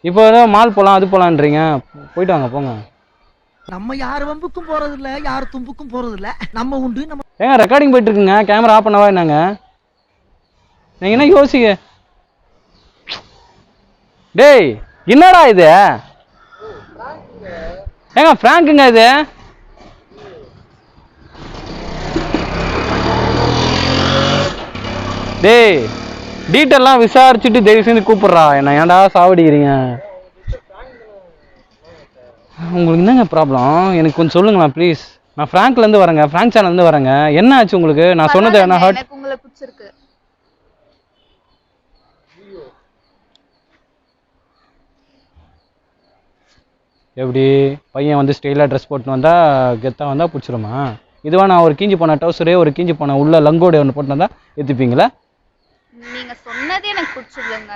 இப்போ ஏதோ மால் போகலாம் அது போகலான்றீங்க, போயிட்டு வாங்க போங்க. நம்ம யார் வம்புக்கும் போறது இல்ல, யார் தும்புக்கும் போறது இல்ல. நம்ம உண்டு நம்ம. ஏங்க ரெக்கார்டிங் போயிட்டு இருக்குங்க, கேமரா ஆஃப் பண்ணவா என்னங்க? நீங்க என்ன யோசிக்க? டேய் என்னடா இது? ஏங்க பிராங்க்குங்க இது. டேய் டீட்டெயிலாம் விசாரிச்சுட்டு தயவு செஞ்சு கூப்பிடுறா. என்ன ஏன்டா சாவடிக்கிறீங்க? உங்களுக்கு என்னங்க ப்ராப்ளம்? எனக்கு கொஞ்சம் சொல்லுங்களா ப்ளீஸ். நான் ஃப்ராங்க்லேருந்து வரேங்க, ஃப்ராங்க் சேனல்லேருந்து வரேங்க. என்ன ஆச்சு உங்களுக்கு? நான் சொன்னது என்ன ஹர்ட்? எனக்கு உங்களை பிடிச்சிருக்கு. எப்படி பையன் வந்து ஸ்டைலாக ட்ரெஸ் போட்டுன்னு வந்தால் கெத்தாக வந்தால் பிடிச்சிருமா? இதுவா நான் ஒரு கீஞ்சி போன டவுசரே ஒரு கீஞ்சி போன உள்ள லங்கோடு ஒன்று போட்டு வந்தால் ஏற்றுப்பீங்களா? நீங்க சொன்னது எனக்கு பிடிச்சிருக்குங்க.